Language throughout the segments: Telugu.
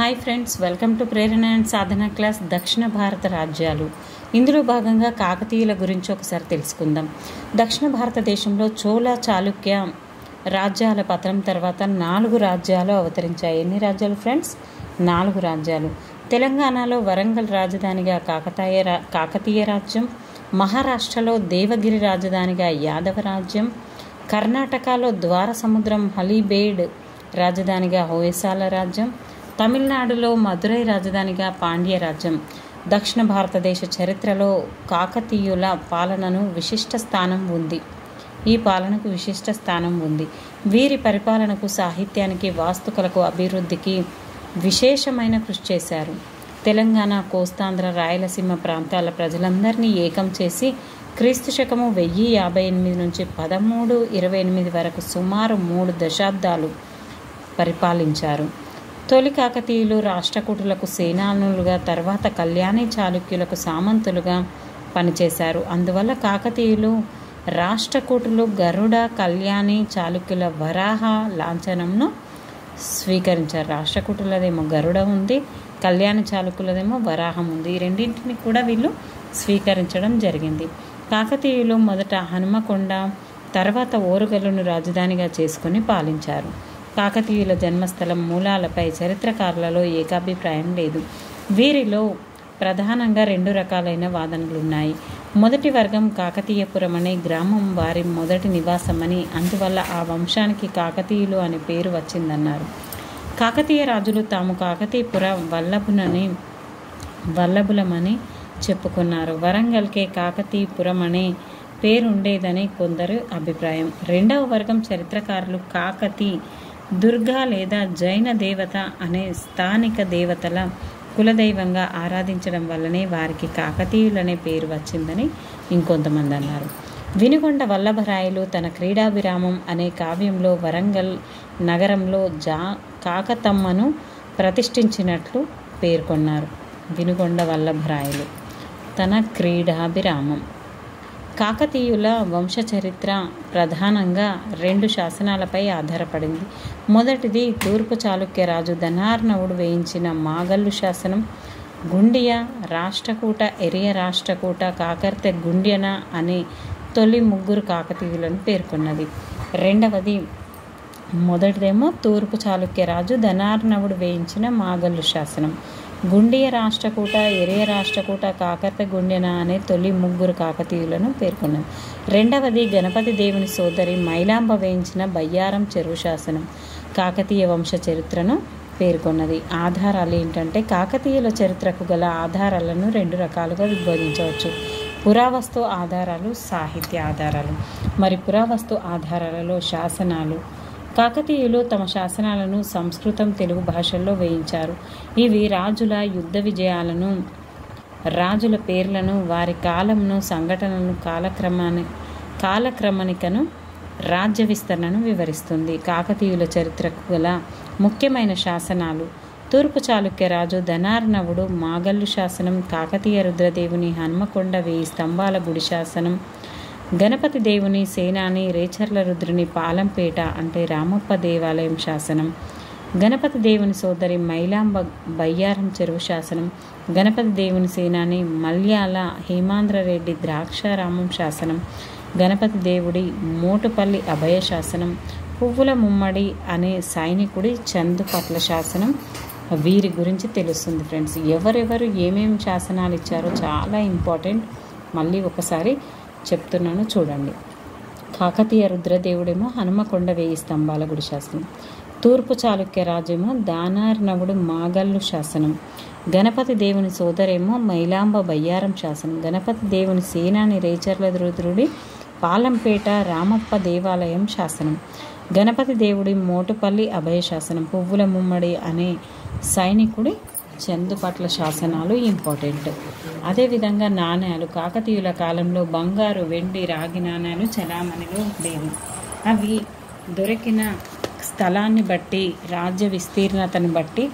Hi friends, welcome to Prerana and Sadhana class దక్షిణ భారత రాజ్యాలు. ఇందులో భాగంగా కాకతీయుల గురించి ఒకసారి తెలుసుకుందాం. దక్షిణ భారతదేశంలో చోళ చాళుక్య రాజ్యాల పతనం తర్వాత 4 రాజ్యాలు అవతరించాయి. ఎన్ని రాజ్యాలు ఫ్రెండ్స్? 4 రాజ్యాలు. తెలంగాణలో వరంగల్ రాజధానిగా కాకతీయ రాజ్యం, మహారాష్ట్రలో దేవగిరి రాజధానిగా యాదవ రాజ్యం, కర్ణాటకలో ద్వారసముద్రం హలీబేడ్ రాజధానిగా హోయసాల రాజ్యం, తమిళనాడులో మదురై రాజధానిగా పాండ్య రాజ్యం. దక్షిణ భారతదేశ చరిత్రలో కాకతీయుల పాలనకు విశిష్ట స్థానం ఉంది. వీరి పరిపాలనకు, సాహిత్యానికి, వాస్తుకలకు, అభివృద్ధికి విశేషమైన కృషి చేశారు. తెలంగాణ, కోస్తాంధ్ర, రాయలసీమ ప్రాంతాల ప్రజలందరినీ ఏకం చేసి క్రీస్తుశకము 1058 నుంచి 1328 వరకు సుమారు 3 దశాబ్దాలు పరిపాలించారు. తొలి కాకతీయులు రాష్ట్రకూటులకు సేనానులుగా, తర్వాత కళ్యాణి చాళుక్యులకు సామంతులుగా పనిచేశారు. అందువల్ల కాకతీయులు రాష్ట్రకూటులు గరుడ, కళ్యాణి చాళుక్యుల వరాహ లాంఛనంను స్వీకరించారు. రాష్ట్రకూటులదేమో గరుడ ఉంది, కళ్యాణి చాళుక్యులదేమో వరాహం ఉంది. ఈ రెండింటిని కూడా వీళ్ళు స్వీకరించడం జరిగింది. కాకతీయులు మొదట హనుమకొండ, తర్వాత ఓరుగల్లును రాజధానిగా చేసుకుని పాలించారు. కాకతీయుల జన్మస్థలం మూలాలపై చరిత్రకారులలో ఏకాభిప్రాయం లేదు. వీరిలో ప్రధానంగా 2 రకాలైన వాదనలున్నాయి. మొదటి వర్గం కాకతీయపురం అనే గ్రామం వారి మొదటి నివాసమని, అందువల్ల ఆ వంశానికి కాకతీయులు అనే పేరు వచ్చిందన్నారు. కాకతీయ రాజులు తాము కాకతీపుర వల్లభులమని చెప్పుకున్నారు. వరంగల్కే కాకతీపురం అనే పేరుండేదని కొందరు అభిప్రాయం. రెండవ వర్గం చరిత్రకారులు కాకతీ, దుర్గా లేదా జైన దేవత అనే స్థానిక దేవతల కులదైవంగా ఆరాధించడం వల్లనే వారికి కాకతీయులనే పేరు వచ్చిందని ఇంకొంతమంది అన్నారు. వినుకొండ వల్లభరాయలు తన క్రీడాభిరామం అనే కావ్యంలో వరంగల్ నగరంలో కాకతమ్మను ప్రతిష్ఠించినట్లు పేర్కొన్నారు. వినుకొండ వల్లభరాయలు తన క్రీడాభిరామం. కాకతీయుల వంశచరిత్ర ప్రధానంగా 2 శాసనాలపై ఆధారపడింది. మొదటిది తూర్పు చాళుక్య రాజు ధనార్ణవుడు వేయించిన మాగల్లు శాసనం. గుండియ రాష్ట్రకూట, ఎరియ రాష్ట్రకూట, కాకర్తె గుండ్యన అనే తొలి 3 కాకతీయులను పేర్కొన్నది. మొదటిదేమో తూర్పు చాళుక్య రాజు ధనార్ణవుడు వేయించిన మాగల్లు శాసనం. గుండియ రాష్ట్రకూట, ఎరియ రాష్ట్రకూట, కాకర్తె గుండ్యన అనే తొలి 3 కాకతీయులను పేర్కొన్నది. రెండవది గణపతి దేవుని సోదరి మైలాంబ వేయించిన బయ్యారం చెరువు శాసనం కాకతీయ వంశ చరిత్రను పేర్కొన్నది. ఆధారాలు ఏంటంటే, కాకతీయుల చరిత్రకు గల ఆధారాలను 2 రకాలుగా విభజించవచ్చు: పురావస్తు ఆధారాలు, సాహిత్య ఆధారాలు. మరి పురావస్తు ఆధారాలలో శాసనాలు. కాకతీయులు తమ శాసనాలను సంస్కృతం, తెలుగు భాషల్లో వేయించారు. ఇవి రాజుల యుద్ధ విజయాలను, రాజుల పేర్లను, వారి కాలంను, సంఘటనలను, కాలక్రమణికను, రాజ్య విస్తరణను వివరిస్తుంది. కాకతీయుల చరిత్రకు గల ముఖ్యమైన శాసనాలు: తూర్పు చాళుక్య రాజు ధనార్ణవుడు మాగల్లు శాసనం, కాకతీయ రుద్రదేవుని హన్మకొండ 1000 స్తంభాల గుడి శాసనం, గణపతి దేవుని సేనాని రేచర్ల రుద్రుని పాలంపేట అంటే రామప్ప దేవాలయం శాసనం, గణపతి దేవుని సోదరి మైలాంబ బయ్యారం చెరువు శాసనం, గణపతి దేవుని సేనాని మల్యాల హేమాంధ్రరెడ్డి ద్రాక్షారామం శాసనం, గణపతి దేవుడి మోటుపల్లి అభయ శాసనం, పువ్వుల ముమ్మడి అనే సైనికుడి చందుపట్ల శాసనం. వీరి గురించి తెలుస్తుంది ఫ్రెండ్స్. ఎవరెవరు ఏమేమి శాసనాలు ఇచ్చారో చాలా ఇంపార్టెంట్. మళ్ళీ ఒకసారి చెప్తున్నాను, చూడండి. కాకతీయ రుద్రదేవుడేమో హనుమకొండ 1000 స్తంభాల గుడి శాసనం, తూర్పు చాళుక్య రాజేమో దానార్ణవుడు మాగల్లు శాసనం, గణపతి దేవుని సోదరేమో మైలాంబ బయ్యారం శాసనం, గణపతి దేవుని సేనాని రేచర్ల రుద్రుడి పాలంపేట రామప్ప దేవాలయం శాసనం, గణపతి దేవుడి మోటుపల్లి అభయ శాసనం, పువ్వుల ముమ్మడి అనే సైనికుడి చందుపట్ల శాసనాలు ఇంపార్టెంట్. అదేవిధంగా నాణ్యాలు. కాకతీయుల కాలంలో బంగారు, వెండి, రాగి నాణ్యాలు చలామణిలో ఉండేవి. అవి దొరికిన స్థలాన్ని బట్టి, రాజ్య విస్తీర్ణతను బట్టి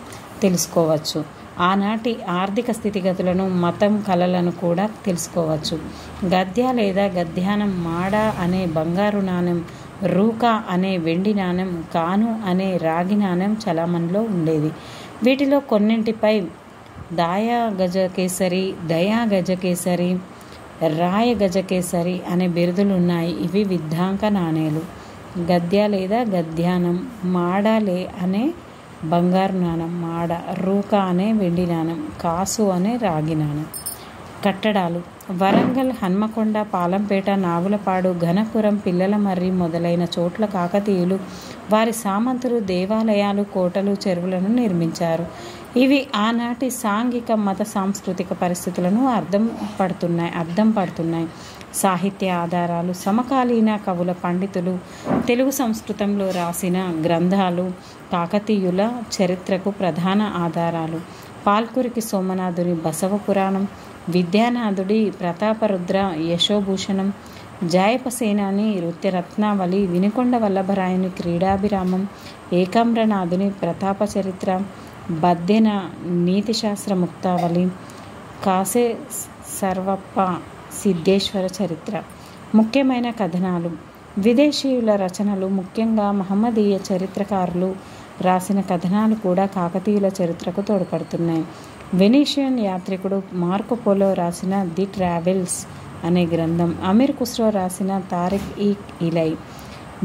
తెలుసుకోవచ్చు. ఆనాటి ఆర్థిక స్థితిగతులను, మతం, కళలను కూడా తెలుసుకోవచ్చు. గద్య లేదా గద్యానం, మాడ అనే బంగారు నాణెం, రూకా అనే వెండి నాణెం, కాను అనే రాగి నాణెం చలామణిలో ఉండేది. వీటిలో కొన్నింటిపై దయా గజకేసరి, రాయ గజకేసరి అనే బిరుదులు ఉన్నాయి. ఇవి విద్ధాంక నాణేలు. గద్య లేదా గద్యానం, మాడలే అనే బంగారు నాణం, మాడ, రూక అనే వెండి నాణం, కాసు అనే రాగి నాణం. కట్టడాలు వరంగల్, హన్మకొండ, పాలంపేట, నాగులపాడు, ఘనపురం, పిల్లలమర్రి మొదలైన చోట్ల కాకతీయులు వారి సామంతులు దేవాలయాలు, కోటలు, చెరువులను నిర్మించారు. ఇవి ఆనాటి సాంఘిక మత సాంస్కృతిక పరిస్థితులను అర్థం పడుతున్నాయి. సాహిత్య ఆధారాలు సమకాలీన కవుల, పండితులు తెలుగు సంస్కృతంలో రాసిన గ్రంథాలు కాకతీయుల చరిత్రకు ప్రధాన ఆధారాలు. పాల్కురికి సోమనాథుని బసవ పురాణం, విద్యానాథుడి ప్రతాపరుద్ర యశోభూషణం, జాయపసేనాని నృత్యరత్నావళి, వినుకొండ వల్లభరాయుని క్రీడాభిరామం, ఏకామ్రనాథుని ప్రతాప చరిత్ర, బద్దెన నీతిశాస్త్ర ముక్తావళి, కాసే సర్వప్ప సిద్ధేశ్వర చరిత్ర. ముఖ్యమైన కథనాలు విదేశీయుల రచనలు, ముఖ్యంగా మహమ్మదీయ చరిత్రకారులు రాసిన కథనాలు కూడా కాకతీయుల చరిత్రకు తోడ్పడుతున్నాయి. వెనీషియన్ యాత్రికుడు మార్కో పోలో రాసిన ది ట్రావెల్స్ అనే గ్రంథం, అమీర్ ఖుస్రో రాసిన తారిక్ ఈ ఇలై,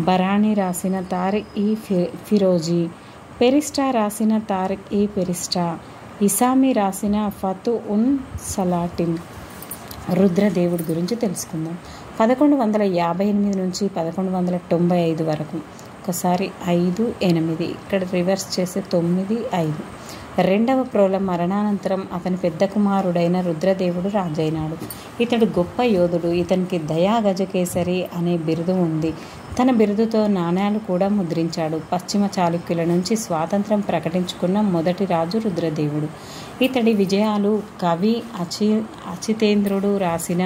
బరాణి రాసిన తారిక్ ఈ ఫిరోజీ, పెరిస్టా రాసిన తారిక్ ఈ పెరిస్టా, ఇసామి రాసిన ఫతు ఉన్ సలాటిన్. రుద్రదేవుడి గురించి తెలుసుకుందాం. 1158 నుంచి 1195 వరకు. ఒకసారి 5, 8 ఇక్కడ రివర్స్ చేసే 9, 5. రెండవ ప్రోల మరణానంతరం అతని పెద్ద కుమారుడైన రుద్రదేవుడు రాజైనాడు. ఇతడు గొప్ప యోధుడు. ఇతనికి దయా గజకేసరి అనే బిరుదు ఉంది. తన బిరుదుతో నాణ్యాలు కూడా ముద్రించాడు. పశ్చిమ చాళుక్యుల నుంచి స్వాతంత్రం ప్రకటించుకున్న మొదటి రాజు రుద్రదేవుడు. ఇతడి విజయాలు కవి అచితేంద్రుడు రాసిన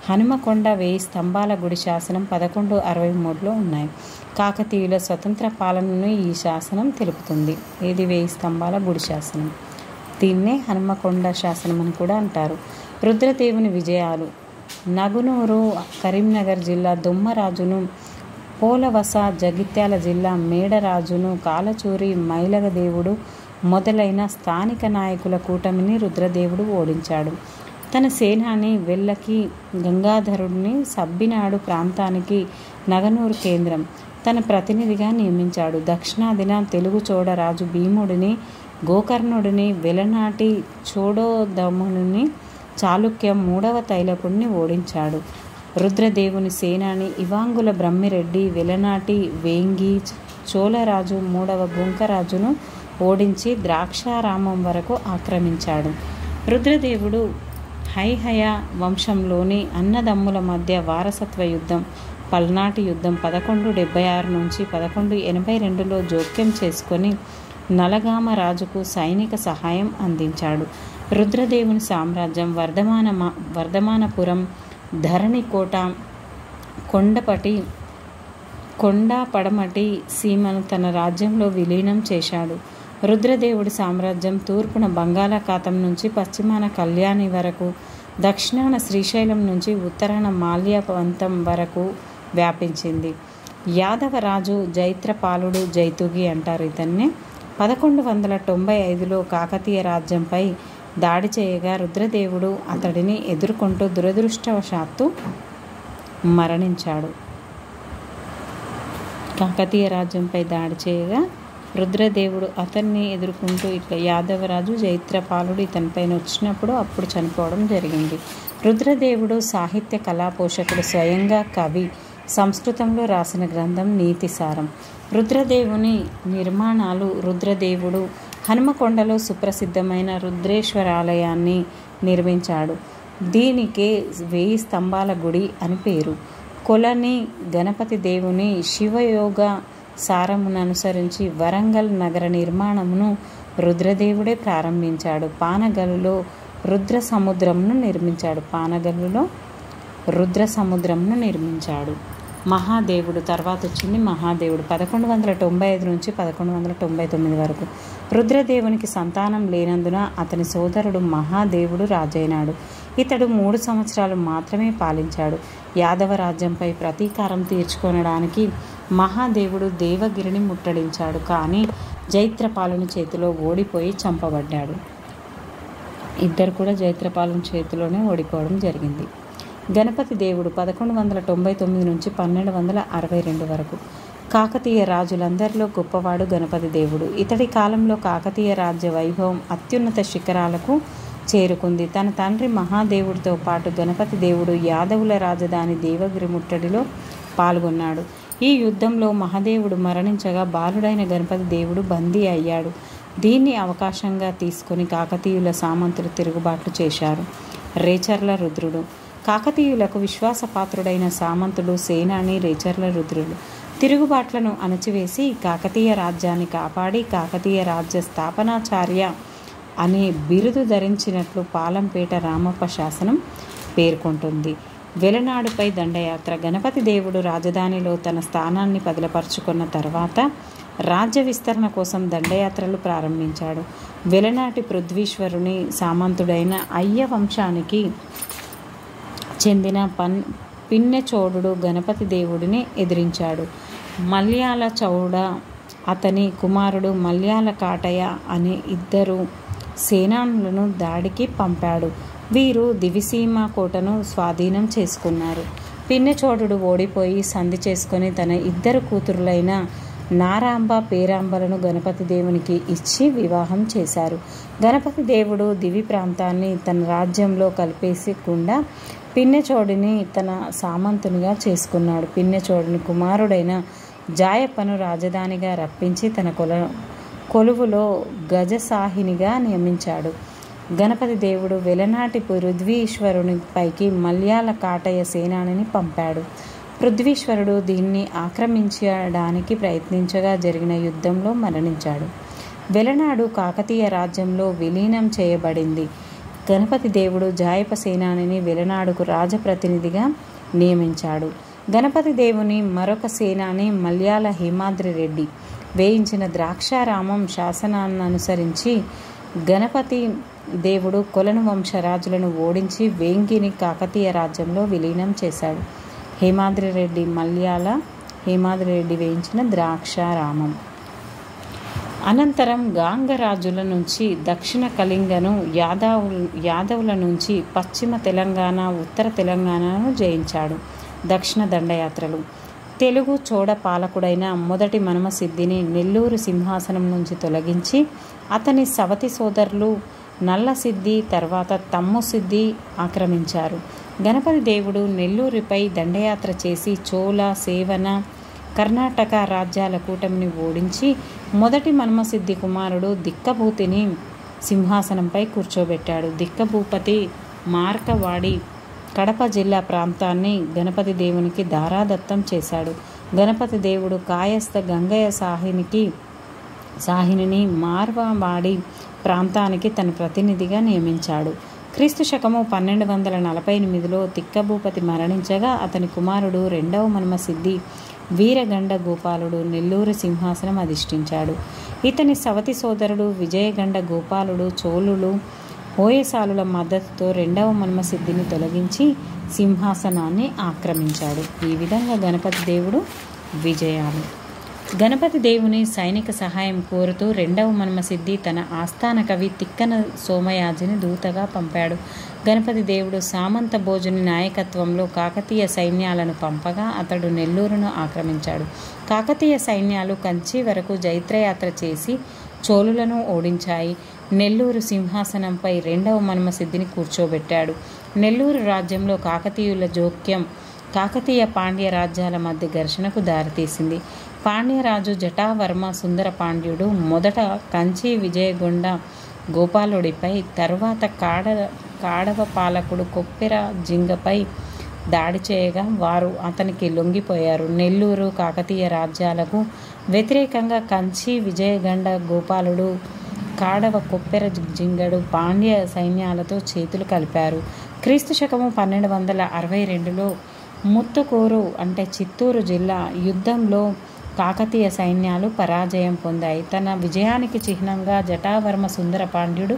హనుమకొండ 1000 స్తంభాల గుడి శాసనం 1163లో ఉన్నాయి. కాకతీయుల స్వతంత్ర పాలనను ఈ శాసనం తెలుపుతుంది. ఇది 1000 స్తంభాల గుడి శాసనం. దీన్నే హనుమకొండ శాసనం అని కూడా అంటారు. రుద్రదేవుని విజయాలు నగునూరు కరీంనగర్ జిల్లా దొమ్మరాజును, పోలవస జగిత్యాల జిల్లా మేడరాజును, కాలచూరి మైలగదేవుడు మొదలైన స్థానిక నాయకుల కూటమిని రుద్రదేవుడు ఓడించాడు. తన సేనాని వెల్లకి గంగాధరుడిని సబ్బినాడు ప్రాంతానికి నగనూరు కేంద్రం తన ప్రతినిధిగా నియమించాడు. దక్షిణాదిన తెలుగు చోడరాజు భీముడిని, గోకర్ణుడిని, వెలనాటి చోడోదముని, చాళుక్య 3వ తైలకుడిని ఓడించాడు. రుద్రదేవుని సేనాని ఇవాంగుల బ్రహ్మిరెడ్డి వెలనాటి వేంగి చోళరాజు 3వ గుంకరాజును ఓడించి ద్రాక్షారామం వరకు ఆక్రమించాడు. రుద్రదేవుడు హైహయ వంశంలోని అన్నదమ్ముల మధ్య వారసత్వ యుద్ధం, పల్నాటి యుద్ధం 1176 నుంచి 1182లో జోక్యం చేసుకొని నలగామ రాజుకు సైనిక సహాయం అందించాడు. రుద్రదేవుని సామ్రాజ్యం వర్ధమానపురం, ధరణికోట, కొండ పడమటి సీమను తన రాజ్యంలో విలీనం చేశాడు. రుద్రదేవుడి సామ్రాజ్యం తూర్పున బంగాళాఖాతం నుంచి పశ్చిమాన కళ్యాణి వరకు, దక్షిణాన శ్రీశైలం నుంచి ఉత్తరాన మాల్యవంతం వరకు వ్యాపించింది. యాదవరాజు జైత్రపాలుడు, జైతుగి అంటారు ఇతన్ని. 1195లో కాకతీయ రాజ్యంపై దాడి చేయగా రుద్రదేవుడు అతడిని ఎదుర్కొంటూ దురదృష్టవశాత్తు మరణించాడు. కాకతీయ రాజ్యంపై దాడి చేయగా రుద్రదేవుడు అతన్ని ఎదుర్కొంటూ యాదవరాజు జైత్రపాలుడు ఇతనిపైన వచ్చినప్పుడు అప్పుడు చనిపోవడం జరిగింది. రుద్రదేవుడు సాహిత్య కళా పోషకుడు, స్వయంగా కవి. సంస్కృతంలో రాసిన గ్రంథం నీతిసారం. రుద్రదేవుని నిర్మాణాలు రుద్రదేవుడు హనుమకొండలో సుప్రసిద్ధమైన రుద్రేశ్వరాలయాన్ని నిర్మించాడు. దీనికే 1000 స్తంభాల గుడి అని పేరు. కొలని గణపతి దేవుని శివయోగ సారమును అనుసరించి వరంగల్ నగర నిర్మాణమును రుద్రదేవుడే ప్రారంభించాడు. పానగల్లులో రుద్ర సముద్రంను నిర్మించాడు. మహాదేవుడు తర్వాత వచ్చింది మహాదేవుడు 1195 నుంచి 1199 వరకు. రుద్రదేవునికి సంతానం లేనందున అతని సోదరుడు మహాదేవుడు రాజైనాడు. ఇతడు 3 సంవత్సరాలు మాత్రమే పాలించాడు. యాదవ రాజ్యంపై ప్రతీకారం తీర్చుకొనడానికి మహాదేవుడు దేవగిరిని ముట్టడించాడు. కానీ జైత్రపాలుని చేతిలో ఓడిపోయి చంపబడ్డాడు. ఇద్దరు కూడా జైత్రపాలుని చేతిలోనే ఓడిపోవడం జరిగింది. గణపతి దేవుడు 1199 నుంచి 1262 వరకు. కాకతీయ రాజులందరిలో గొప్పవాడు గణపతి దేవుడు. ఇతడి కాలంలో కాకతీయ రాజ్య వైభవం అత్యున్నత శిఖరాలకు చేరుకుంది. తన తండ్రి మహాదేవుడితో పాటు గణపతి దేవుడు యాదవుల రాజధాని దేవగిరి ముట్టడిలో పాల్గొన్నాడు. ఈ యుద్ధంలో మహాదేవుడు మరణించగా బాలుడైన గణపతి దేవుడు బందీ అయ్యాడు. దీన్ని అవకాశంగా తీసుకొని కాకతీయుల సామంతులు తిరుగుబాట్లు చేశారు. రేచర్ల రుద్రుడు. కాకతీయులకు విశ్వాసపాత్రుడైన సామంతుడు సేనాని రేచర్ల రుద్రుడు తిరుగుబాట్లను అణచివేసి కాకతీయ రాజ్యాన్ని కాపాడి కాకతీయ రాజ్య స్థాపనాచార్య అనే బిరుదు ధరించినట్లు పాలంపేట రామప్ప శాసనం పేర్కొంటుంది. వెలనాడుపై దండయాత్ర. గణపతి దేవుడు రాజధానిలో తన స్థానాన్ని పదిలపరుచుకున్న తర్వాత రాజ్య విస్తరణ కోసం దండయాత్రలు ప్రారంభించాడు. వెలనాటి పృథ్వీశ్వరుని సామంతుడైన అయ్య వంశానికి చెందిన పిన్నెచోడుడు గణపతి దేవుడిని ఎదిరించాడు. మల్యాల చౌడ అతని కుమారుడు మల్యాల కాటయ్య అనే ఇద్దరు సేనానులను దాడికి పంపాడు. వీరు దివిసీమ కోటను స్వాధీనం చేసుకున్నారు. పిన్నెచోడుడు ఓడిపోయి సంధి చేసుకొని తన ఇద్దరు కూతురులైన నారాంబ పేరాంబలను గణపతి దేవునికి ఇచ్చి వివాహం చేశారు. గణపతి దేవుడు దివి ప్రాంతాన్ని తన రాజ్యంలో కలిపేసకుండా పిన్నెచోడిని తన సామంతునిగా చేసుకున్నాడు. పిన్నెచోడుని కుమారుడైన జాయప్పను రాజధానిగా రప్పించి తన కొలువులో గజసాహినిగా నియమించాడు. గణపతి దేవుడు వెలనాటి పృథ్వీశ్వరుని పైకి మల్యాల కాటయ్య సేనానిని పంపాడు. పృథ్వీశ్వరుడు దీన్ని ఆక్రమించడానికి ప్రయత్నించగా జరిగిన యుద్ధంలో మరణించాడు. వెలనాడు కాకతీయ రాజ్యంలో విలీనం చేయబడింది. గణపతి దేవుడు జాయప సేనానిని వెలనాడుకు రాజప్రతినిధిగా నియమించాడు. గణపతి దేవుని మరొక సేనాని మల్యాల హేమాద్రి రెడ్డి వేయించిన ద్రాక్షారామం శాసనాన్ని అనుసరించి గణపతి దేవుడు కొలను వంశరాజులను ఓడించి వేంగిని కాకతీయ రాజ్యంలో విలీనం చేశాడు. మల్యాల హేమాద్రి రెడ్డి వేయించిన ద్రాక్షారామం. అనంతరం గాంగరాజుల నుంచి దక్షిణ కళింగను, యాదవుల నుంచి పశ్చిమ తెలంగాణ, ఉత్తర తెలంగాణను జయించాడు. దక్షిణ దండయాత్రలు. తెలుగు చోడ పాలకుడైన మొదటి మన్మసిద్ధిని నెల్లూరు సింహాసనం నుంచి తొలగించి అతని సవతి సోదరులు నల్లసిద్ధి తర్వాత తమ్ముసిద్ధి ఆక్రమించారు. గణపతి దేవుడు నెల్లూరుపై దండయాత్ర చేసి చోళ, సేవన, కర్ణాటక రాజ్యాల కూటమిని ఓడించి మొదటి మన్మసిద్ధి కుమారుడు దిక్కభూతిని సింహాసనంపై కూర్చోబెట్టాడు. దిక్కభూపతి మార్కవాడి కడప జిల్లా ప్రాంతాన్ని గణపతి దేవునికి దారాదత్తం చేశాడు. గణపతి దేవుడు కాయస్థ గంగయ్య సాహినిని మార్వాడి ప్రాంతానికి తన ప్రతినిధిగా నియమించాడు. క్రీస్తు శకము 1248లో తిక్కభూపతి మరణించగా అతని కుమారుడు రెండవ మన్మసిద్ధి వీరగండ గోపాలుడు నెల్లూరు సింహాసనం అధిష్ఠించాడు. ఇతని సవతి సోదరుడు విజయగండ గోపాలుడు చోళులు, హోయసాలుల మద్దతుతో రెండవ మన్మసిద్ధిని తొలగించి సింహాసనాన్ని ఆక్రమించాడు. ఈ విధంగా గణపతి దేవుడు విజయాలు. గణపతి దేవుని సైనిక సహాయం కోరుతూ రెండవ మన్మసిద్ధి తన ఆస్థాన కవి తిక్కన సోమయాజిని దూతగా పంపాడు. గణపతి దేవుడు సామంత భోజుని నాయకత్వంలో కాకతీయ సైన్యాలను పంపగా అతడు నెల్లూరును ఆక్రమించాడు. కాకతీయ సైన్యాలు కంచి వరకు జైత్రయాత్ర చేసి చోళులను ఓడించాయి. నెల్లూరు సింహాసనంపై రెండవ మన్మసిద్ధిని కూర్చోబెట్టాడు. నెల్లూరు రాజ్యంలో కాకతీయుల జోక్యం కాకతీయ పాండ్య రాజ్యాల మధ్య ఘర్షణకు దారితీసింది. పాండ్యరాజు జటావర్మ సుందర పాండ్యుడు మొదట కంచి విజయగొండ గోపాలుడిపై, తరువాత కాడవ పాలకుడు కొప్పెర జింగపై దాడి చేయగా వారు అతనికి లొంగిపోయారు. నెల్లూరు కాకతీయ రాజ్యాలకు వ్యతిరేకంగా కంచి విజయగండ గోపాలుడు, కాడవ కొప్పెర జింగడు పాండ్య సైన్యాలతో చేతులు కలిపారు. క్రీస్తు శకము 1262లో ముత్తుకూరు అంటే చిత్తూరు జిల్లా యుద్ధంలో కాకతీయ సైన్యాలు పరాజయం పొందాయి. తన విజయానికి చిహ్నంగా జటావర్మ సుందర పాండ్యుడు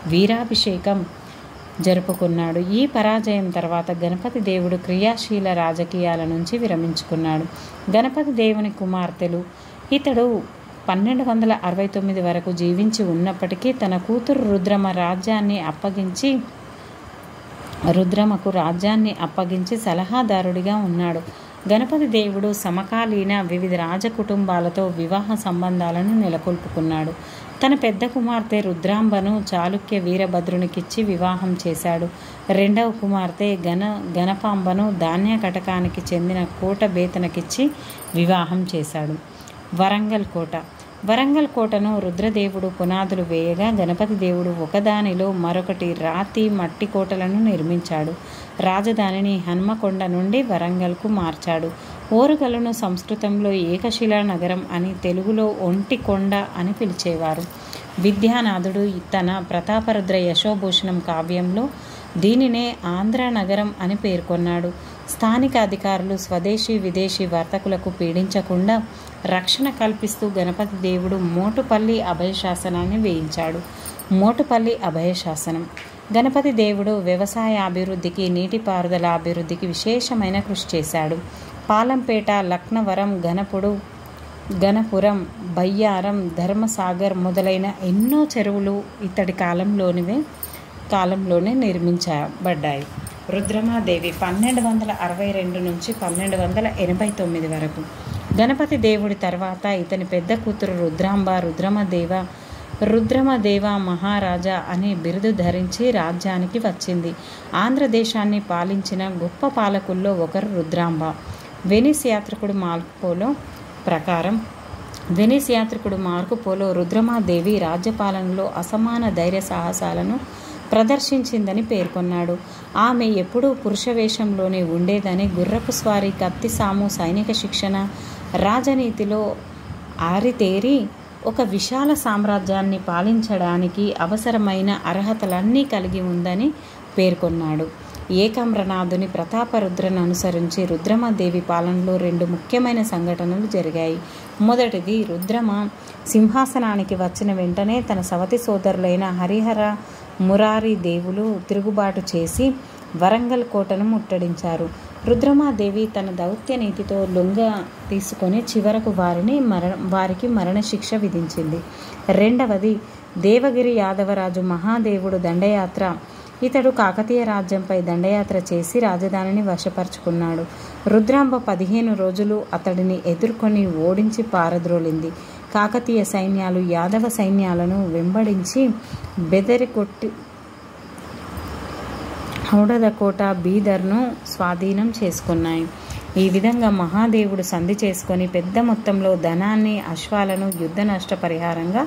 వీరాభిషేకం జరుపుకున్నాడు. ఈ పరాజయం తర్వాత గణపతి దేవుడు క్రియాశీల రాజకీయాల నుంచి విరమించుకున్నాడు. గణపతి దేవుని కుమార్తెలు. ఇతడు 1269 వరకు జీవించి ఉన్నప్పటికీ తన కూతురు రుద్రమకు రాజ్యాన్ని అప్పగించి సలహాదారుడిగా ఉన్నాడు. గణపతి దేవుడు సమకాలీన వివిధ రాజకుటుంబాలతో వివాహ సంబంధాలను నెలకొల్పుకున్నాడు. తన పెద్ద కుమార్తె రుద్రాంబను చాళుక్య వీరభద్రునికిచ్చి వివాహం చేశాడు. రెండవ కుమార్తె గణపాంబను ధాన్య కటకానికి చెందిన కోట బేతనకిచ్చి వివాహం చేశాడు. వరంగల్ కోటను రుద్రదేవుడు పునాదులు వేయగా గణపతి దేవుడు ఒకదానిలో మరొకటి రాతి మట్టి కోటలను నిర్మించాడు. రాజధానిని హన్మకొండ నుండి వరంగల్కు మార్చాడు. ఓరుగల్లును సంస్కృతంలో ఏకశిలా నగరం అని, తెలుగులో ఒంటికొండ అని పిలిచేవారు. విద్యానాథుడు తన ప్రతాపరుద్ర యశోభూషణం కావ్యంలో దీనినే ఆంధ్ర నగరం అని పేర్కొన్నాడు. స్థానిక అధికారులు స్వదేశీ విదేశీ వర్తకులకు పీడించకుండా రక్షణ కల్పిస్తూ గణపతి దేవుడు మోటుపల్లి అభయశాసనాన్ని వేయించాడు. మోటుపల్లి అభయశాసనం. గణపతి దేవుడు వ్యవసాయ అభివృద్ధికి, నీటిపారుదల అభివృద్ధికి విశేషమైన కృషి చేశాడు. పాలంపేట, లక్నవరం, గణపురం, బయ్యారం, ధర్మసాగర్ మొదలైన ఎన్నో చెరువులు ఇతడి కాలంలోనే నిర్మించబడ్డాయి. రుద్రమాదేవి 1262 నుంచి 1289 వరకు. గణపతి దేవుడి తర్వాత ఇతని పెద్ద కూతురు రుద్రాంబ రుద్రమదేవ మహారాజా అనే బిరుదు ధరించి రాజ్యానికి వచ్చింది. ఆంధ్రదేశాన్ని పాలించిన గొప్ప పాలకుల్లో ఒకరు రుద్రాంబ. వెనిస్ యాత్రికుడు మార్కోపోలో రుద్రమాదేవి రాజ్యపాలనలో అసమాన ధైర్య సాహసాలను ప్రదర్శించిందని పేర్కొన్నాడు. ఆమె ఎప్పుడూ పురుషవేషంలోనే ఉండేదని, గుర్రపు స్వారీ, కత్తి సాము, సైనిక శిక్షణ, రాజనీతిలో ఆరితేరి ఒక విశాల సామ్రాజ్యాన్ని పాలించడానికి అవసరమైన అర్హతలన్నీ కలిగి ఉందని పేర్కొన్నాడు. ఏకామ్రనాథుని ప్రతాపరుద్రను అనుసరించి రుద్రమదేవి పాలనలో 2 ముఖ్యమైన సంఘటనలు జరిగాయి. మొదటిది, రుద్రమ సింహాసనానికి వచ్చిన వెంటనే తన సవతి సోదరులైన హరిహర, మురారి దేవులు తిరుగుబాటు చేసి వరంగల్ కోటను ముట్టడించారు. రుద్రమాదేవి తన దౌత్య నీతితో లొంగ తీసుకొని చివరకు వారికి మరణశిక్ష విధించింది. రెండవది, దేవగిరి యాదవరాజు మహాదేవుడు దండయాత్ర. ఇతడు కాకతీయ రాజ్యంపై దండయాత్ర చేసి రాజధానిని వశపరుచుకున్నాడు. రుద్రాంబ 15 రోజులు అతడిని ఎదుర్కొని ఓడించి పారద్రోలింది. కాకతీయ సైన్యాలు యాదవ సైన్యాలను వెంబడించి బెదరికొట్టి ఔడదకోట, బీదర్ను స్వాధీనం చేసుకున్నాయి. ఈ విధంగా మహాదేవుడు సంధి చేసుకొని పెద్ద మొత్తంలో ధనాన్ని, అశ్వాలను యుద్ధ నష్టపరిహారంగా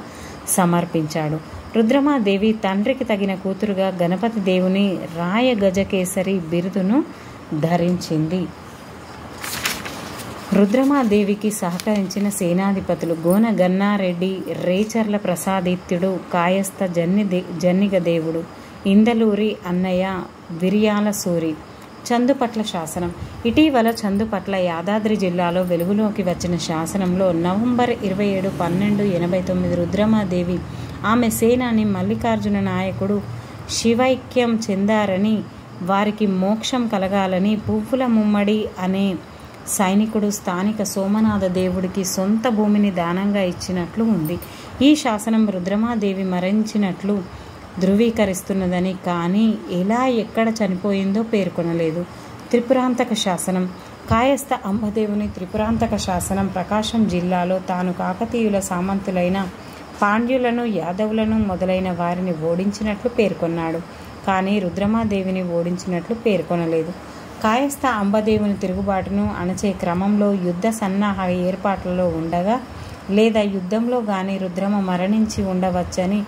సమర్పించాడు. రుద్రమాదేవి తండ్రికి తగిన కూతురుగా గణపతి దేవుని రాయగజకేసరి బిరుదును ధరించింది. రుద్రమాదేవికి సహకరించిన సేనాధిపతులు గోన గన్నారెడ్డి, రేచర్ల ప్రసాదిత్యుడు, కాయస్థ జన్నిగదేవుడు, ఇందలూరి అన్నయ్య, విరియాల సూరి. చందుపట్ల శాసనం. ఇటీవల చందుపట్ల యాదాద్రి జిల్లాలో వెలుగులోకి వచ్చిన శాసనంలో నవంబర్ 27, 1289 రుద్రమాదేవి ఆమె సేనాని మల్లికార్జున నాయకుడు శివైక్యం చెందారని, వారికి మోక్షం కలగాలని పువ్వుల ముమ్మడి అనే సైనికుడు స్థానిక సోమనాథ దేవుడికి సొంత భూమిని దానంగా ఇచ్చినట్లు ఉంది. ఈ శాసనం రుద్రమాదేవి మరణించినట్లు ధృవీకరిస్తున్నదని, కానీ ఎలా, ఎక్కడ చనిపోయిందో పేర్కొనలేదు. త్రిపురాంతక శాసనం. కాయస్థ అంబదేవుని త్రిపురాంతక శాసనం ప్రకాశం జిల్లాలో తాను కాకతీయుల సామంతులైన పాండ్యులను, యాదవులను మొదలైన వారిని ఓడించినట్లు పేర్కొన్నాడు, కానీ రుద్రమాదేవిని ఓడించినట్లు పేర్కొనలేదు. కాయస్థ అంబదేవుని తిరుగుబాటును అణచే క్రమంలో యుద్ధ సన్నాహ ఏర్పాట్లలో ఉండగా లేదా యుద్ధంలో గాని రుద్రమ మరణించి ఉండవచ్చని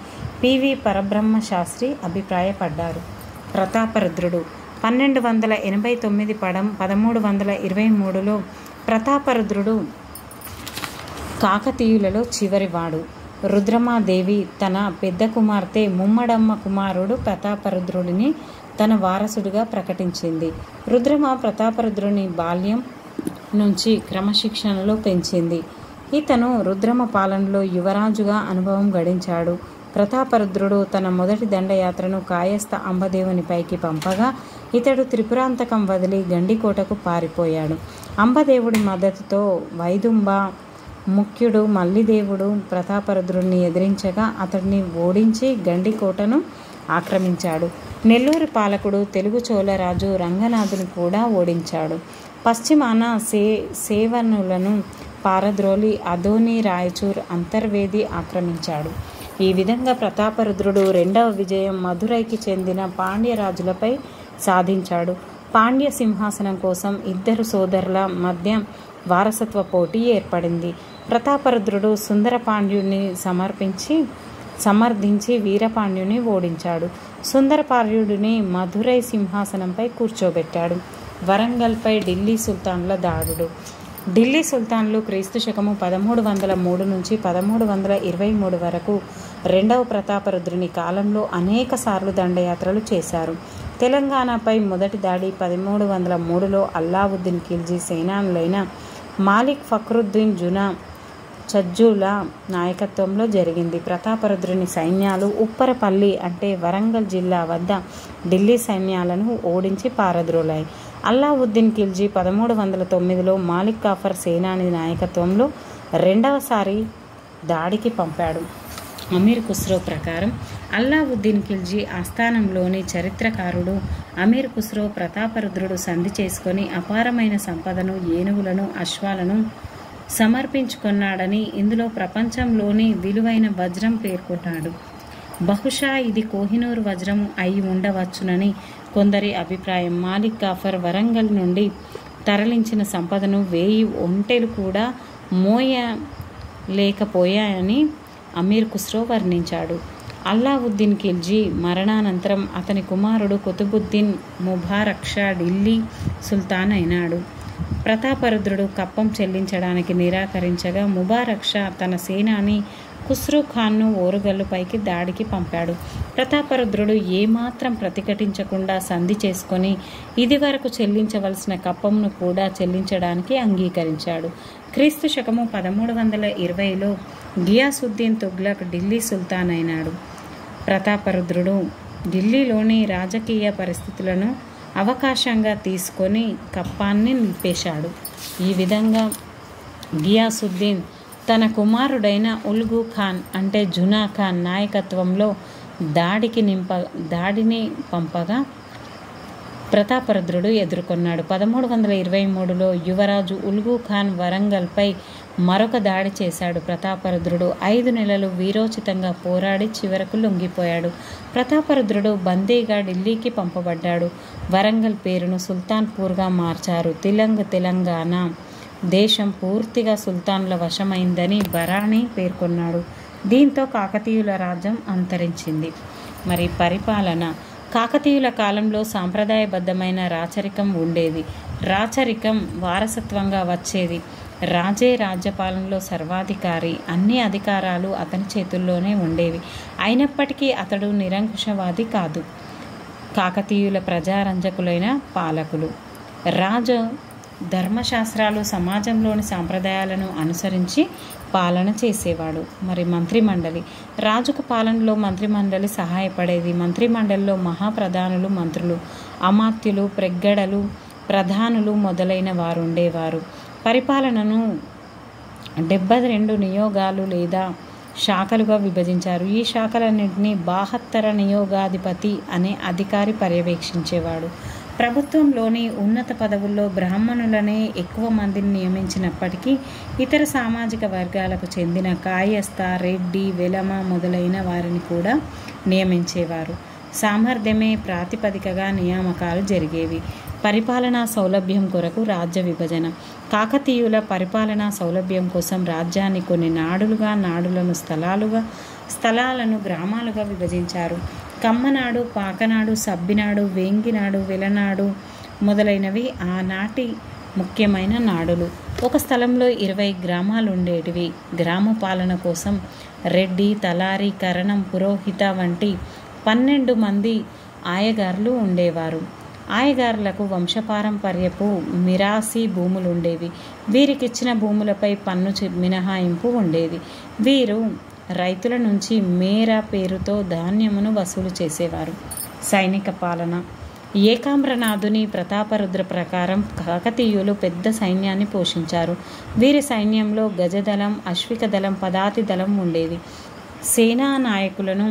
పివి పరబ్రహ్మ శాస్త్రి అభిప్రాయపడ్డారు. ప్రతాపరుద్రుడు. 1289 1323లో ప్రతాపరుద్రుడు కాకతీయులలో చివరివాడు. రుద్రమాదేవి తన పెద్ద కుమార్తె ముమ్మడమ్మ కుమారుడు ప్రతాపరుద్రుడిని తన వారసుడిగా ప్రకటించింది. రుద్రమ ప్రతాపరుద్రుని బాల్యం నుంచి క్రమశిక్షణలో పెంచింది. ఇతను రుద్రమ పాలనలో యువరాజుగా అనుభవం గడించాడు. ప్రతాపరుద్రుడు తన మొదటి దండయాత్రను కాయస్థ అంబదేవునిపైకి పంపగా ఇతడు త్రిపురాంతకం వదిలి గండికోటకు పారిపోయాడు. అంబదేవుడి మద్దతుతో వైదుంబ, ముఖ్యుడు మల్లిదేవుడు ప్రతాపరుద్రుడిని ఎదిరించగా అతడిని ఓడించి గండికోటను ఆక్రమించాడు. నెల్లూరు పాలకుడు తెలుగు చోళరాజు రంగనాథుని కూడా ఓడించాడు. పశ్చిమాన సేవనులను పారద్రోలి అదోని రాయచూర్ అంతర్వేది ఆక్రమించాడు. ఈ విధంగా ప్రతాపరుద్రుడు రెండవ విజయం మధురైకి చెందిన పాండ్యరాజులపై సాధించాడు. పాండ్య సింహాసనం కోసం ఇద్దరు సోదరుల మధ్య వారసత్వ పోటీ ఏర్పడింది. ప్రతాపరుద్రుడు సుందరపాండ్యుని సమర్థించి వీరపాండ్యుని ఓడించాడు. సుందరపాండ్యుడిని మధురై సింహాసనంపై కూర్చోబెట్టాడు. వరంగల్పై ఢిల్లీ సుల్తాన్ల దాడుడు. ఢిల్లీ సుల్తాన్లు క్రీస్తు శకము 1303 నుంచి 1323 వరకు రెండవ ప్రతాపరుద్రుని కాలంలో అనేక సార్లు దండయాత్రలు చేశారు. తెలంగాణపై మొదటి దాడి 1303లో అల్లావుద్దీన్ ఖిల్జీ సేనానులైన మాలిక్ ఫక్రుద్దీన్ జునా చజ్జుల నాయకత్వంలో జరిగింది. ప్రతాపరుద్రుని సైన్యాలు ఉప్పరపల్లి అంటే వరంగల్ జిల్లా వద్ద ఢిల్లీ సైన్యాలను ఓడించి పారద్రోలాయి. అల్లావుద్దీన్ ఖిల్జీ 1309లో మాలిక్ కాఫర్ సేనాని నాయకత్వంలో రెండవసారి దాడికి పంపాడు. అమీర్ ఖుస్రో ప్రకారం అల్లావుద్దీన్ ఖిల్జీ ఆస్థానంలోని చరిత్రకారుడు అమీర్ ఖుస్రో ప్రతాపరుద్రుడు సంధి చేసుకొని అపారమైన సంపదను, ఏనుగులను, అశ్వాలను సమర్పించుకున్నాడని, ఇందులో ప్రపంచంలోని విలువైన వజ్రం పేర్కొన్నాడు. బహుశా ఇది కోహినూరు వజ్రం అయి ఉండవచ్చునని కొందరి అభిప్రాయం. మాలిక్ కాఫర్ వరంగల్ నుండి తరలించిన సంపదను 1000 ఒంటెలు కూడా మోయలేకపోయాయని అమీర్ ఖుస్రో వర్ణించాడు. అల్లావుద్దీన్ ఖిల్జీ మరణానంతరం అతని కుమారుడు కుతుబుద్దీన్ ముబారక్ షా ఢిల్లీ సుల్తాన్ అయినాడు. ప్రతాపరుద్రుడు కప్పం చెల్లించడానికి నిరాకరించగా ముబారక్ షా తన సేనాని ఖుస్రూ ఖాన్ను ఓరుగల్లుపైకి దాడికి పంపాడు. ప్రతాపరుద్రుడు ఏమాత్రం ప్రతిఘటించకుండా సంధి చేసుకొని ఇదివరకు చెల్లించవలసిన కప్పంను కూడా చెల్లించడానికి అంగీకరించాడు. క్రీస్తు శకము 1320లో గియాసుద్దీన్ తుగ్లక్ ఢిల్లీ సుల్తాన్ అయినాడు. ప్రతాపరుద్రుడు ఢిల్లీలోని రాజకీయ పరిస్థితులను అవకాశంగా తీసుకొని కప్పాన్ని నిలిపేశాడు. ఈ విధంగా గియాసుద్దీన్ తన కుమారుడైన ఉల్గు ఖాన్ అంటే జునా ఖాన్ నాయకత్వంలో దాడిని పంపగా ప్రతాపరుద్రుడు ఎదుర్కొన్నాడు. 1323లో యువరాజు ఉల్గు ఖాన్ వరంగల్పై మరొక దాడి చేశాడు. ప్రతాపరుద్రుడు 5 నెలలు వీరోచితంగా పోరాడి చివరకు లొంగిపోయాడు. ప్రతాపరుద్రుడు బందీగా ఢిల్లీకి పంపబడ్డాడు. వరంగల్ పేరును సుల్తాన్పూర్గా మార్చారు. తెలంగాణ దేశం పూర్తిగా సుల్తాన్ల వశమైందని బరాణి పేర్కొన్నాడు. దీంతో కాకతీయుల రాజ్యం అంతరించింది. మరి పరిపాలన. కాకతీయుల కాలంలో సాంప్రదాయబద్ధమైన రాచరికం ఉండేది. రాచరికం వారసత్వంగా వచ్చేది. రాజే రాజ్యపాలనలో సర్వాధికారి. అన్ని అధికారాలు అతని చేతుల్లోనే ఉండేవి. అయినప్పటికీ అతడు నిరంకుశవాది కాదు. కాకతీయుల ప్రజారంజకులైన పాలకులు. రాజు ధర్మశాస్త్రాలు, సమాజంలోని సాంప్రదాయాలను అనుసరించి పాలన చేసేవాడు. మరి మంత్రిమండలి. రాజుకు పాలనలో మంత్రిమండలి సహాయపడేది. మంత్రిమండలిలో మహాప్రధానులు, మంత్రులు, అమాత్యులు, ప్రెగ్గడలు, ప్రధానులు మొదలైన వారు ఉండేవారు. పరిపాలనను 72 నియోగాలు లేదా శాఖలుగా విభజించారు. ఈ శాఖలన్నింటినీ బాహత్తర నియోగాధిపతి అనే అధికారి పర్యవేక్షించేవాడు. ప్రభుత్వంలోని ఉన్నత పదవుల్లో బ్రాహ్మణులనే ఎక్కువ మందిని నియమించినప్పటికీ ఇతర సామాజిక వర్గాలకు చెందిన కాయస్థ, రెడ్డి, వెలమ మొదలైన వారిని కూడా నియమించేవారు. సామర్థ్యమే ప్రాతిపదికగా నియామకాలు జరిగేవి. పరిపాలనా సౌలభ్యం కొరకు రాజ్య విభజన. కాకతీయుల పరిపాలనా సౌలభ్యం కోసం రాజ్యాన్ని కొన్ని నాడులుగా, నాడులను స్థలాలను గ్రామాలుగా విభజించారు. కమ్మనాడు, పాకనాడు, సబ్బినాడు, వేంగినాడు, వెలనాడు మొదలైనవి ఆనాటి ముఖ్యమైన నాడులు. ఒక స్థలంలో 20 గ్రామాలు ఉండేటివి. గ్రామ పాలన కోసం రెడ్డి, తలారి, కరణం, పురోహిత వంటి 12 మంది ఆయగారులు ఉండేవారు. ఆయగారులకు వంశపారంపర్యపు మిరాసి భూములు ఉండేవి. వీరికిచ్చిన భూములపై పన్ను మినహాయింపు ఉండేది. వీరు రైతుల నుంచి మేర పేరుతో ధాన్యమును వసూలు చేసేవారు. సైనిక పాలన. ఏకామ్రనాథుని ప్రతాపరుద్ర ప్రకారం కాకతీయులు పెద్ద సైన్యాన్ని పోషించారు. వీరి సైన్యంలో గజదళం, అశ్విక దళం, పదాతి దళం ఉండేది. సేనా నాయకులను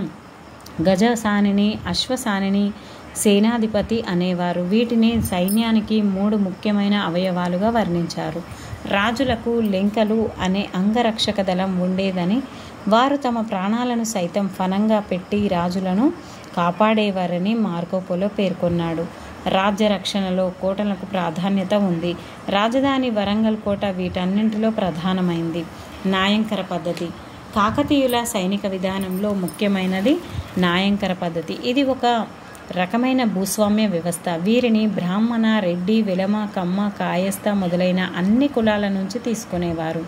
గజసానిని, అశ్వసానిని సేనాధిపతి అనేవారు. వీటిని సైన్యానికి 3 ముఖ్యమైన అవయవాలుగా వర్ణించారు. రాజులకు లెంకలు అనే అంగరక్షక దళం ఉండేదని, వారు తమ ప్రాణాలను సైతం ఫణంగా పెట్టి రాజులను కాపాడేవారని మార్కోపోలో పేర్కొన్నాడు. రాజ్య రక్షణలో కోటలకు ప్రాధాన్యత ఉంది. రాజధాని వరంగల్ కోట వీటన్నింటిలో ప్రధానమైంది. నాయంకర పద్ధతి. కాకతీయుల సైనిక విధానంలో ముఖ్యమైనది నాయంకర పద్ధతి. ఇది ఒక రకమైన భూస్వామ్య వ్యవస్థ. వీరిని బ్రాహ్మణ, రెడ్డి, వెలమ, కమ్మ, కాయస్థ మొదలైన అన్ని కులాల నుంచి తీసుకునేవారు.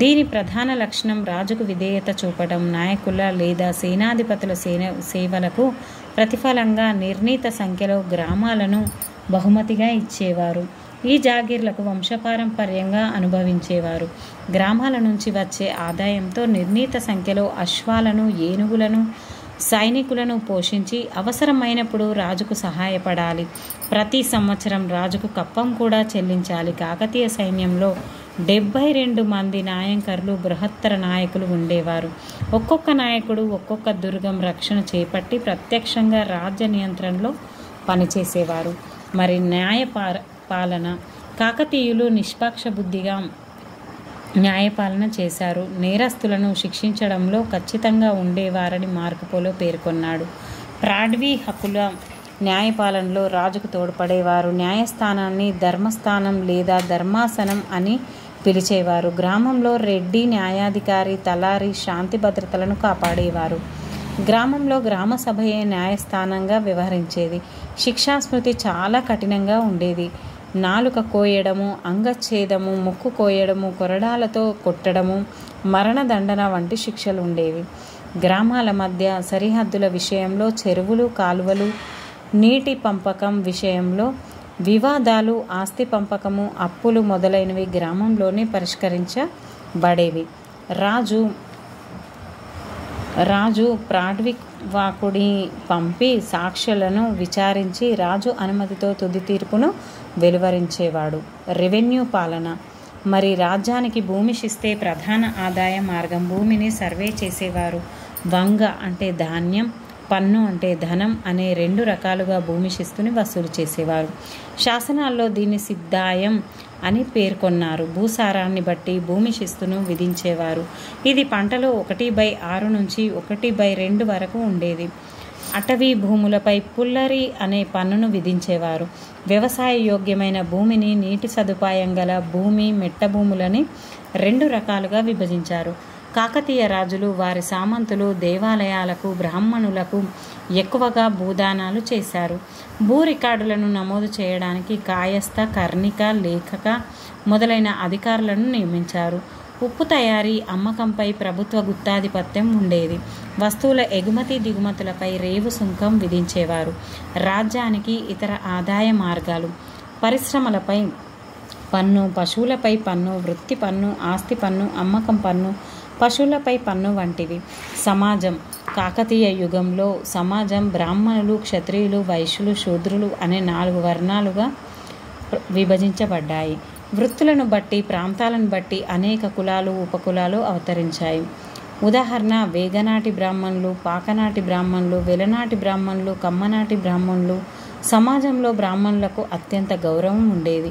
దీని ప్రధాన లక్షణం రాజుకు విధేయత చూపడం, నాయకుల లేదా సేనాధిపతుల సేవలకు ప్రతిఫలంగా నిర్ణీత సంఖ్యలో గ్రామాలను బహుమతిగా ఇచ్చేవారు. ఈ జాగీర్లకు వంశపారంపర్యంగా అనుభవించేవారు. గ్రామాల నుంచి వచ్చే ఆదాయంతో నిర్ణీత సంఖ్యలో అశ్వాలను, ఏనుగులను, సైనికులను పోషించి అవసరమైనప్పుడు రాజుకు సహాయపడాలి. ప్రతి సంవత్సరం రాజుకు కప్పం కూడా చెల్లించాలి. కాకతీయ సైన్యంలో 72 మంది నాయంకర్లు, బృహత్తర నాయకులు ఉండేవారు. ఒక్కొక్క నాయకుడు ఒక్కొక్క దుర్గం రక్షణ చేపట్టి ప్రత్యక్షంగా రాజ్య నియంత్రణలో పనిచేసేవారు. మరి పాలన. కాకతీయులు నిష్పక్ష బుద్ధిగా న్యాయపాలన చేశారు. నేరస్తులను శిక్షించడంలో ఖచ్చితంగా ఉండేవారని మార్కోపోలో పేర్కొన్నాడు. ప్రాడ్వి హక్కుల న్యాయపాలనలో రాజుకు తోడ్పడేవారు. న్యాయస్థానాన్ని ధర్మస్థానం లేదా ధర్మాసనం అని పిలిచేవారు. గ్రామంలో రెడ్డి న్యాయాధికారి, తలారి శాంతి భద్రతలను కాపాడేవారు. గ్రామంలో గ్రామ సభయే న్యాయస్థానంగా వ్యవహరించేది. శిక్షాస్మృతి చాలా కఠినంగా ఉండేది. నాలుక కోయడము, అంగచ్ఛేదము, ముక్కు కోయడము, కొరడాలతో కొట్టడము, మరణదండన వంటి శిక్షలు ఉండేవి. గ్రామాల మధ్య సరిహద్దుల విషయంలో, చెరువులు, కాలువలు, నీటి పంపకం విషయంలో వివాదాలు, ఆస్తి పంపకము, అప్పులు మొదలైనవి గ్రామంలోనే పరిష్కరించబడేవి. రాజు ప్రాడ్వివాకుడి పంపి సాక్షులను విచారించి రాజు అనుమతితో తుది తీర్పును వెలువరించేవాడు. రెవెన్యూ పాలన. మరి రాజ్యానికి భూమి శిస్తే ప్రధాన ఆదాయ మార్గం. భూమిని సర్వే చేసేవారు. వంగ అంటే ధాన్యం, పన్ను అంటే ధనం అనే 2 రకాలుగా భూమి శిస్తుని వసూలు చేసేవారు. శాసనాల్లో దీన్ని సిద్ధాయం అని పేర్కొన్నారు. భూసారాన్ని బట్టి భూమి శిస్తును విధించేవారు. ఇది పంటలో 1/6 నుంచి 1/2 వరకు ఉండేది. అటవీ భూములపై పుల్లరి అనే పన్నును విధించేవారు. వ్యవసాయ యోగ్యమైన భూమిని, నీటి సదుపాయం గల భూమి, మెట్ట భూములని 2 రకాలుగా విభజించారు. కాకతీయ రాజులు, వారి సామంతులు దేవాలయాలకు, బ్రాహ్మణులకు ఎక్కువగా భూదానాలు చేశారు. భూ రికార్డులను నమోదు చేయడానికి కాయస్థ, కర్ణిక, లేఖక మొదలైన అధికారులను నియమించారు. ఉప్పు తయారీ, అమ్మకంపై ప్రభుత్వ గుత్తాధిపత్యం ఉండేది. వస్తువుల ఎగుమతి దిగుమతులపై రేవు సుంకం విధించేవారు. రాజ్యానికి ఇతర ఆదాయ మార్గాలు. పరిశ్రమలపై పన్ను, పశువులపై పన్ను, వృత్తి పన్ను, ఆస్తి పన్ను, అమ్మకం పన్ను, పశువులపై పన్ను వంటివి. సమాజం. కాకతీయ యుగంలో సమాజం బ్రాహ్మణులు, క్షత్రియులు, వైశ్యులు, శూద్రులు అనే 4 వర్ణాలుగా విభజించబడ్డాయి. వృత్తులను బట్టి, ప్రాంతాలను బట్టి అనేక కులాలు, ఉపకులాలు అవతరించాయి. ఉదాహరణ: వేగనాటి బ్రాహ్మణులు, పాకనాటి బ్రాహ్మణులు, వెలనాటి బ్రాహ్మణులు, కమ్మనాటి బ్రాహ్మణులు. సమాజంలో బ్రాహ్మణులకు అత్యంత గౌరవం ఉండేది.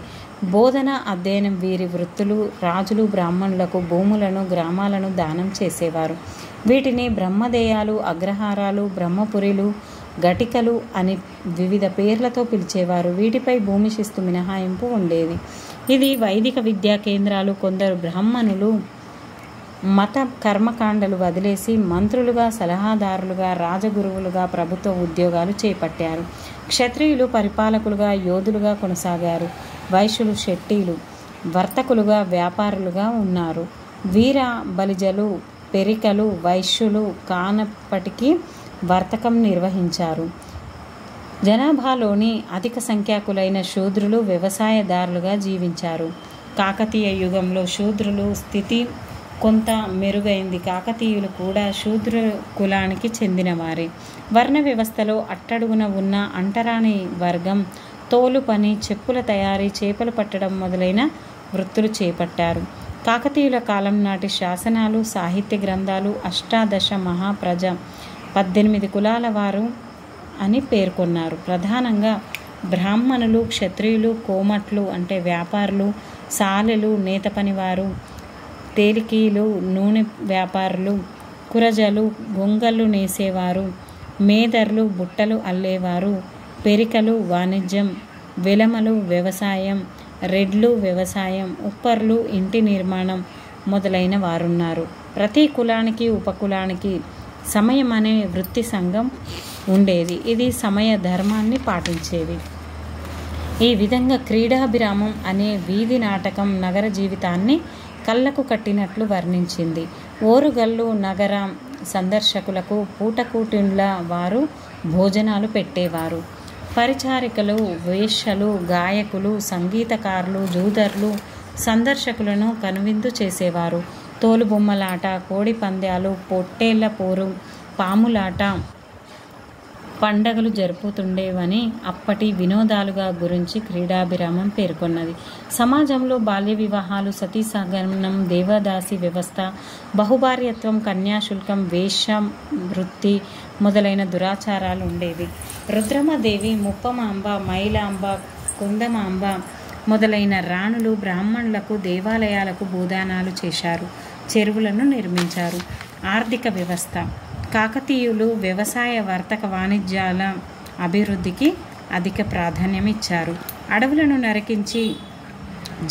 బోధన, అధ్యయనం వీరి వృత్తులు. రాజులు బ్రాహ్మణులకు భూములను, గ్రామాలను దానం చేసేవారు. వీటిని బ్రహ్మదేయాలు, అగ్రహారాలు, బ్రహ్మపురిలు, ఘటికలు అని వివిధ పేర్లతో పిలిచేవారు. వీటిపై భూమి శిస్తు మినహాయింపు ఉండేది. ఇది వైదిక విద్యా కేంద్రాలు. కొందరు బ్రాహ్మణులు మత కర్మకాండలు వదిలేసి మంత్రులుగా, సలహాదారులుగా, రాజగురువులుగా ప్రభుత్వ ఉద్యోగాలు చేపట్టారు. క్షత్రియులు పరిపాలకులుగా, యోధులుగా కొనసాగారు. వైశ్యులు, శెట్టీలు వర్తకులుగా, వ్యాపారులుగా ఉన్నారు. వీర బలిజలు, పెరికలు వైశ్యులు కానప్పటికీ వర్తకం నిర్వహించారు. జనాభాలోని అధిక సంఖ్యాకులైన శూద్రులు వ్యవసాయదారులుగా జీవించారు. కాకతీయ యుగంలో శూద్రులు స్థితి కొంత మెరుగైంది. కాకతీయులు కూడా శూద్ర కులానికి చెందినవారే. వర్ణ వ్యవస్థలో అట్టడుగున ఉన్న అంటరాని వర్గం తోలు పని, చెప్పుల తయారీ, చేపలు పట్టడం మొదలైన వృత్తులు చేపట్టారు. కాకతీయుల కాలం నాటి శాసనాలు, సాహిత్య గ్రంథాలు అష్టాదశ మహాప్రజ 18 కులాల వారు అని పేర్కొన్నారు. ప్రధానంగా బ్రాహ్మణులు, క్షత్రియులు, కోమట్లు అంటే వ్యాపారులు, సాలెలు నేత పనివారు, తేలికీలు నూనె వ్యాపారులు, కురజలు గొంగళ్ళు నేసేవారు, మేదర్లు బుట్టలు అల్లేవారు, పెరికలు వాణిజ్యం, వెలమలు వ్యవసాయం, రెడ్లు వ్యవసాయం, ఉప్పర్లు ఇంటి నిర్మాణం మొదలైన వారున్నారు. ప్రతి కులానికి ఉపకులానికి సమయం అనే వృత్తి సంఘం ఉండేది. ఇది సమయ ధర్మాన్ని పాటించేది. ఈ విధంగా క్రీడాభిరామం అనే వీధి నాటకం నగర జీవితాన్ని కళ్ళకు కట్టినట్లు వర్ణించింది. ఓరుగల్లు నగర సందర్శకులకు పూటకూటిండ్ల వారు భోజనాలు పెట్టేవారు. పరిచారికలు, వేశ్యలు, గాయకులు, సంగీతకారులు, జూదర్లు సందర్శకులను కనువిందు చేసేవారు. తోలుబొమ్మలాట, కోడి పందాలు, పొట్టేళ్ల పోరు, పాములాట పండగలు జరుపుతుండేవని అప్పటి వినోదాలుగా గురించి క్రీడాభిరామం పేర్కొన్నది. సమాజంలో బాల్య వివాహాలు, సతీ సహగమనం, దేవదాసి వ్యవస్థ, బహుభార్యత్వం, కన్యాశుల్కం, వేశ్య వృత్తి మొదలైన దురాచారాలు ఉండేవి. రుద్రమదేవి, ముప్పమాంబ, మైలాంబ, కుందమాంబ మొదలైన రాణులు బ్రాహ్మణులకు దేవాలయాలకు భూదానాలు చేశారు, చెరువులను నిర్మించారు. ఆర్థిక వ్యవస్థ కాకతీయులు వ్యవసాయ, వర్తక, వాణిజ్యాల అభివృద్ధికి అధిక ప్రాధాన్యం ఇచ్చారు. అడవులను నరికించి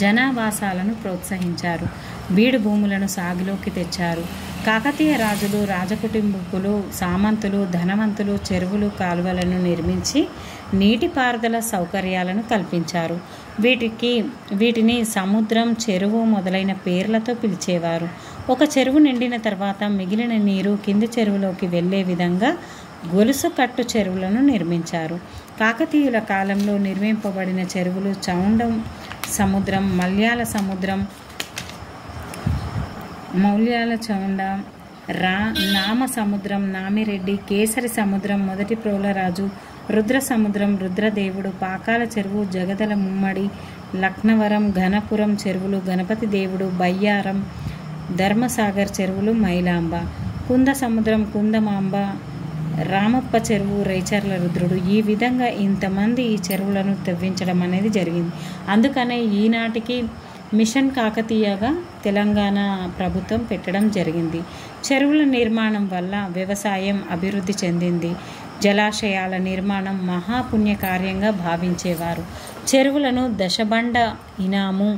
జనావాసాలను ప్రోత్సహించారు. బీడు భూములను సాగులోకి తెచ్చారు. కాకతీయ రాజులు, రాజకుటుంబకులు, సామంతులు, ధనవంతులు చెరువులు, కాలువలను నిర్మించి నీటిపారుదల సౌకర్యాలను కల్పించారు. వీటిని సముద్రం, చెరువు మొదలైన పేర్లతో పిలిచేవారు. ఒక చెరువు నిండిన తర్వాత మిగిలిన నీరు కింది చెరువులోకి వెళ్లే విధంగా గొలుసు కట్టు చెరువులను నిర్మించారు. కాకతీయుల కాలంలో నిర్మింపబడిన చెరువులు చౌండం సముద్రం, మౌల్యాల చౌండ, నామ సముద్రం, నామిరెడ్డి, కేసరి సముద్రం, మొదటి ప్రోలరాజు, రుద్ర సముద్రం, రుద్రదేవుడు, పాకాల చెరువు, జగదల ముమ్మడి, లక్నవరం, ఘనపురం చెరువులు, గణపతి దేవుడు, బయ్యారం, ధర్మసాగర్ చెరువులు, మైలాంబ, కుంద సముద్రం, కుందమాంబ, రామప్ప చెరువు, రేచర్ల రుద్రుడు. ఈ విధంగా ఇంతమంది ఈ చెరువులను తవ్వించడం అనేది జరిగింది. అందుకనే ఈనాటికి మిషన్ కాకతీయగా తెలంగాణ ప్రభుత్వం పెట్టడం జరిగింది. చెరువుల నిర్మాణం వల్ల వ్యవసాయం అభివృద్ధి చెందింది. జలాశయాల నిర్మాణం మహాపుణ్యకార్యంగా భావించేవారు. చెరువులను దశబండ ఇనాము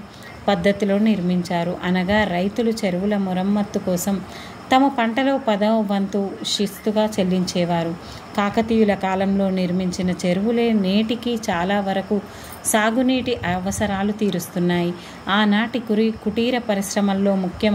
పద్ధతిలో నిర్మించారు. అనగా రైతులు చెరువుల మరమ్మత్తు కోసం తమ పంటలో 10వ వంతు శిస్తుగా చెల్లించేవారు. కాకతీయుల కాలంలో నిర్మించిన చెరువులే నేటికి చాలా వరకు సాగునీటి అవసరాలు తీరుస్తున్నాయి. ఆనాటి కుటీర పరిశ్రమల్లో ముఖ్యమైన